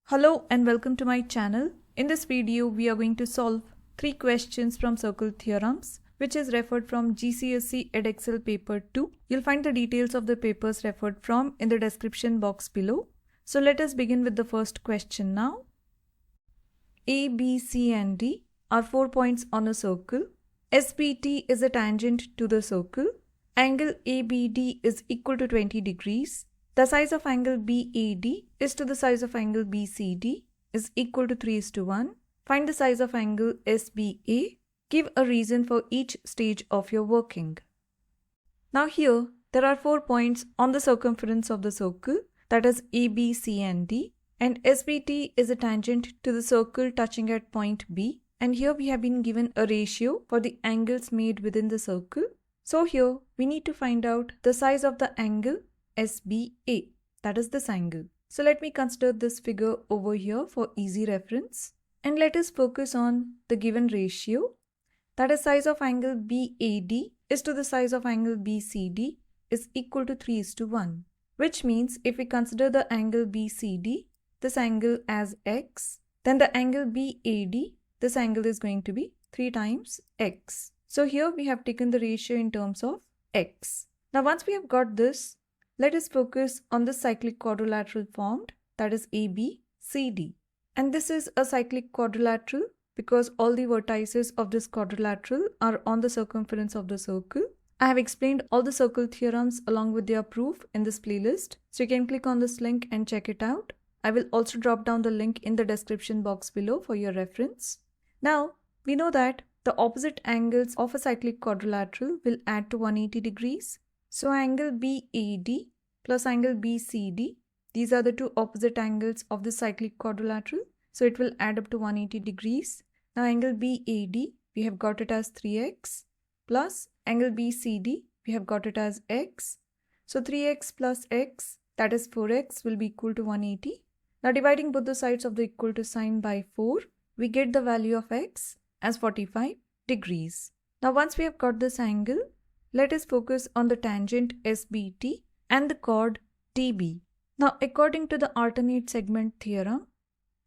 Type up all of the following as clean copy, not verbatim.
Hello and welcome to my channel. In this video, we are going to solve 3 questions from Circle Theorems, which is referred from GCSE Edexcel paper 2. You'll find the details of the papers referred from in the description box below. So let us begin with the first question now. A, B, C and D are 4 points on a circle. SBT is a tangent to the circle. Angle ABD is equal to 20 degrees. The size of angle BAD is to the size of angle BCD is equal to 3:1. Find the size of angle SBA. Give a reason for each stage of your working. Now here, there are 4 points on the circumference of the circle, that is A, B, C and D. And SBT is a tangent to the circle touching at point B. And here we have been given a ratio for the angles made within the circle. So here, we need to find out the size of the angle SBA, that is this angle. So let me consider this figure over here for easy reference. And let us focus on the given ratio, that is size of angle BAD is to the size of angle BCD is equal to 3:1. Which means if we consider the angle BCD, this angle as x, then the angle BAD, this angle is going to be 3 times x. So here we have taken the ratio in terms of x. Now once we have got this, let us focus on the cyclic quadrilateral formed, that is ABCD. And this is a cyclic quadrilateral because all the vertices of this quadrilateral are on the circumference of the circle. I have explained all the circle theorems along with their proof in this playlist, so you can click on this link and check it out. I will also drop down the link in the description box below for your reference. Now, we know that the opposite angles of a cyclic quadrilateral will add to 180 degrees. So angle BAD plus angle BCD, these are the two opposite angles of the cyclic quadrilateral. So it will add up to 180 degrees. Now angle BAD, we have got it as 3x plus angle BCD, we have got it as x. So 3x plus x, that is 4x, will be equal to 180. Now dividing both the sides of the equal to sign by 4, we get the value of x as 45 degrees. Now once we have got this angle, let us focus on the tangent SBT and the chord TB. Now according to the alternate segment theorem,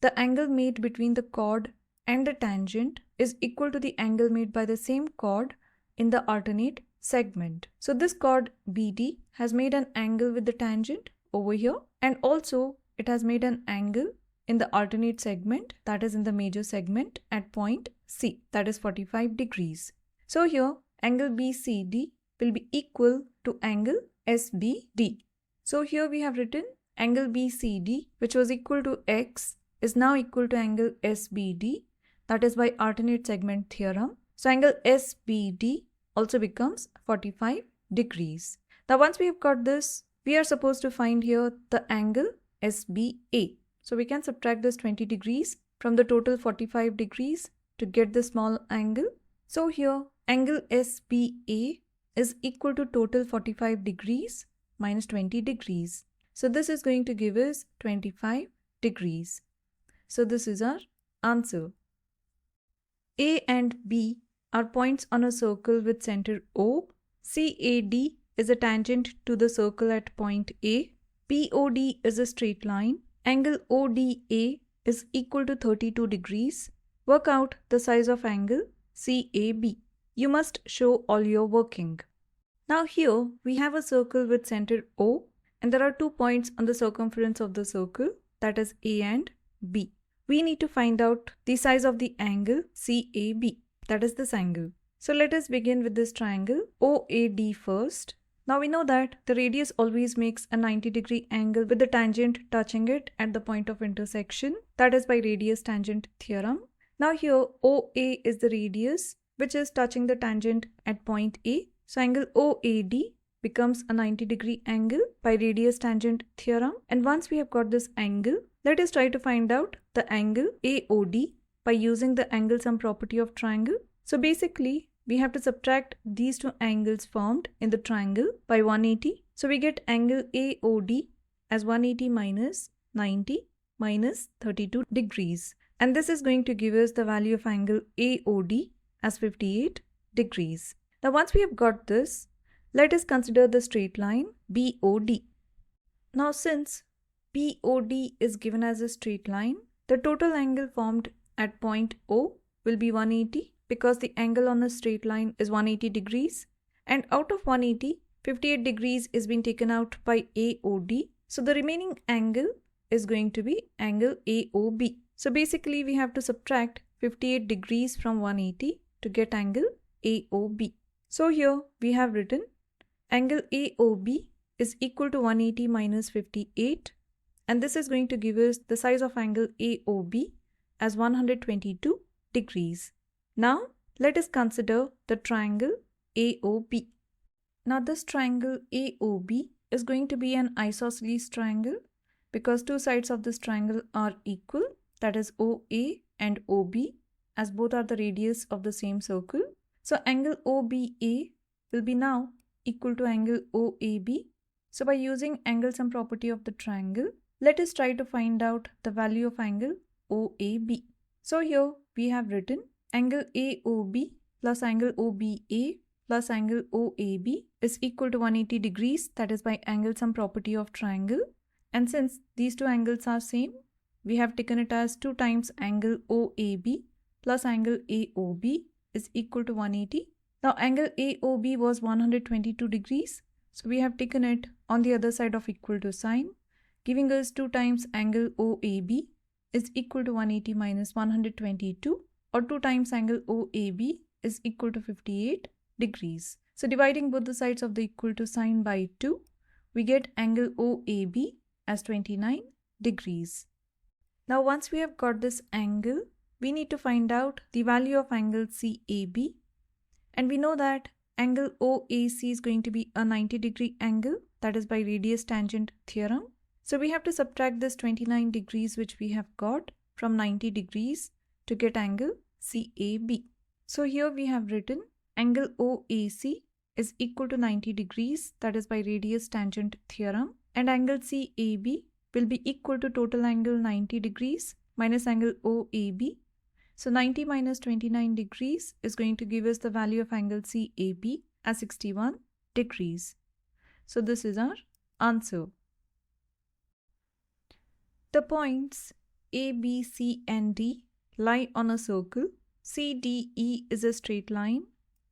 the angle made between the chord and the tangent is equal to the angle made by the same chord in the alternate segment. So this chord BD has made an angle with the tangent over here, and also it has made an angle in the alternate segment, that is in the major segment at point C, that is 45 degrees. So here angle BCD will be equal to angle SBD. So here we have written angle BCD, which was equal to x, is now equal to angle SBD, that is by alternate segment theorem. So angle SBD also becomes 45 degrees. Now once we have got this, we are supposed to find here the angle SBA. So we can subtract this 20 degrees from the total 45 degrees to get the small angle. So here angle SBA is equal to total 45 degrees minus 20 degrees. So this is going to give us 25 degrees. So this is our answer. A and B are points on a circle with center O. CAD is a tangent to the circle at point A. POD is a straight line. Angle ODA is equal to 32 degrees. Work out the size of angle CAB. You must show all your working. Now here we have a circle with center O, and there are 2 points on the circumference of the circle, that is A and B. We need to find out the size of the angle CAB, that is this angle. So let us begin with this triangle OAD first. Now we know that the radius always makes a 90-degree angle with the tangent touching it at the point of intersection, that is by radius tangent theorem. Now here OA is the radius which is touching the tangent at point A. So angle OAD becomes a 90-degree angle by radius tangent theorem. And once we have got this angle, let us try to find out the angle AOD by using the angle sum property of triangle. So basically, we have to subtract these two angles formed in the triangle by 180. So we get angle AOD as 180 minus 90 minus 32 degrees. And this is going to give us the value of angle AOD as 58 degrees. Now once we have got this, let us consider the straight line BOD. Now since BOD is given as a straight line, the total angle formed at point O will be 180 because the angle on a straight line is 180 degrees, and out of 180, 58 degrees is being taken out by AOD. So the remaining angle is going to be angle AOB. So basically we have to subtract 58 degrees from 180 to get angle AOB. So here we have written angle AOB is equal to 180 minus 58, and this is going to give us the size of angle AOB as 122 degrees. Now let us consider the triangle AOB. Now this triangle AOB is going to be an isosceles triangle because two sides of this triangle are equal, that is OA and OB, as both are the radius of the same circle. So angle OBA will be now equal to angle OAB. So by using angle sum property of the triangle, let us try to find out the value of angle OAB. So here we have written angle AOB plus angle OBA plus angle OAB is equal to 180 degrees, that is by angle sum property of triangle. And since these two angles are same, we have taken it as 2 times angle OAB plus angle AOB is equal to 180. Now angle AOB was 122 degrees, so we have taken it on the other side of equal to sign, giving us 2 times angle OAB is equal to 180 minus 122, or 2 times angle OAB is equal to 58 degrees. So dividing both the sides of the equal to sign by 2, we get angle OAB as 29 degrees. Now once we have got this angle, we need to find out the value of angle CAB, and we know that angle OAC is going to be a 90 degree angle, that is by radius tangent theorem. So we have to subtract this 29 degrees which we have got from 90 degrees to get angle CAB. So here we have written angle OAC is equal to 90 degrees, that is by radius tangent theorem, and angle CAB will be equal to total angle 90 degrees minus angle OAB. So 90 minus 29 degrees is going to give us the value of angle CAB as 61 degrees. So this is our answer. The points A, B, C and D lie on a circle. CDE is a straight line.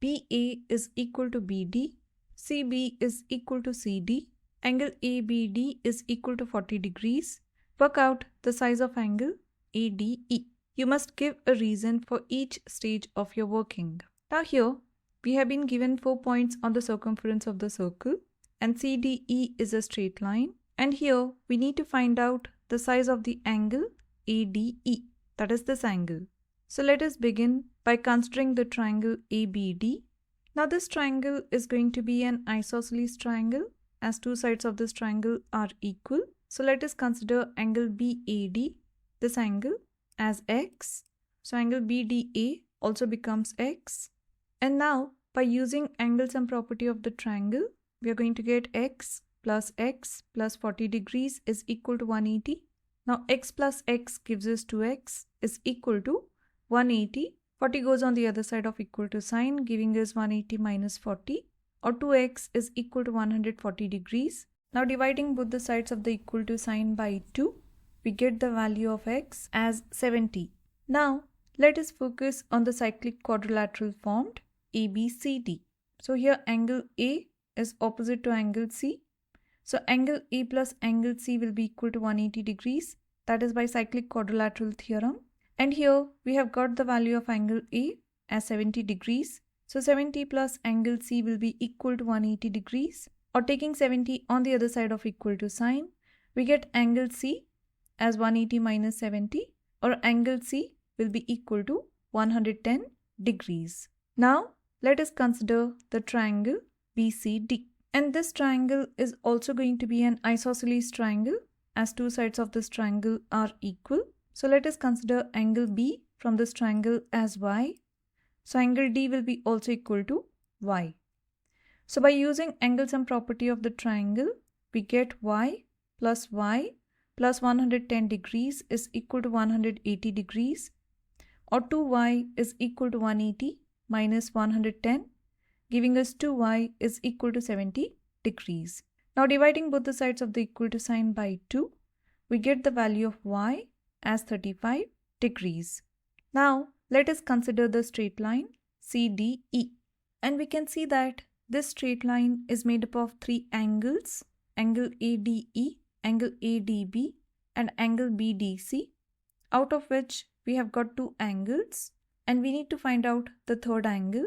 BA is equal to BD. CB is equal to CD. Angle ABD is equal to 40 degrees. Work out the size of angle ADE. You must give a reason for each stage of your working. Now here we have been given 4 points on the circumference of the circle, and CDE is a straight line, and here we need to find out the size of the angle ADE, that is this angle. So let us begin by considering the triangle ABD. Now this triangle is going to be an isosceles triangle as two sides of this triangle are equal. So let us consider angle BAD, this angle, as X. So angle BDA also becomes X. And now by using angle sum property of the triangle, we are going to get X plus 40 degrees is equal to 180. Now X plus X gives us 2X is equal to 180. 40 goes on the other side of equal to sign, giving us 180 minus 40, or 2X is equal to 140 degrees. Now dividing both the sides of the equal to sign by 2, we get the value of X as 70. Now let us focus on the cyclic quadrilateral formed ABCD. So here angle A is opposite to angle C. So angle A plus angle C will be equal to 180 degrees, that is by cyclic quadrilateral theorem. And here we have got the value of angle A as 70 degrees. So 70 plus angle C will be equal to 180 degrees, or taking 70 on the other side of equal to sign, we get angle C as 180 minus 70, or angle C will be equal to 110 degrees. Now let us consider the triangle BCD. And this triangle is also going to be an isosceles triangle as two sides of this triangle are equal. So let us consider angle B from this triangle as Y. So angle D will be also equal to Y. So by using angle sum property of the triangle, we get Y plus 110 degrees is equal to 180 degrees, or 2Y is equal to 180 minus 110, giving us 2Y is equal to 70 degrees. Now dividing both the sides of the equal to sign by 2, we get the value of y as 35 degrees. Now let us consider the straight line CDE, and we can see that this straight line is made up of three angles: angle ADE, angle ADB, and angle BDC, out of which we have got two angles and we need to find out the third angle.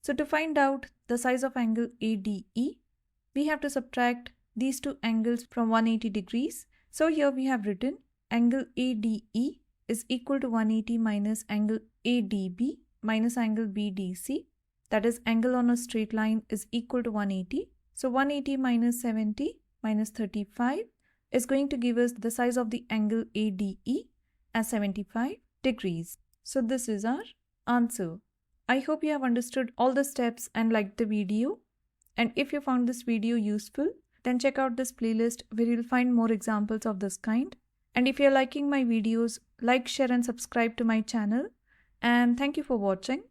So to find out the size of angle ADE, we have to subtract these two angles from 180 degrees. So here we have written angle ADE is equal to 180 minus angle ADB minus angle BDC. That is, angle on a straight line is equal to 180. So 180 minus 70 minus 35 is going to give us the size of the angle ADE as 75 degrees. So this is our answer. I hope you have understood all the steps and liked the video. And if you found this video useful, then check out this playlist where you'll find more examples of this kind. And if you're liking my videos, like, share and subscribe to my channel. And thank you for watching.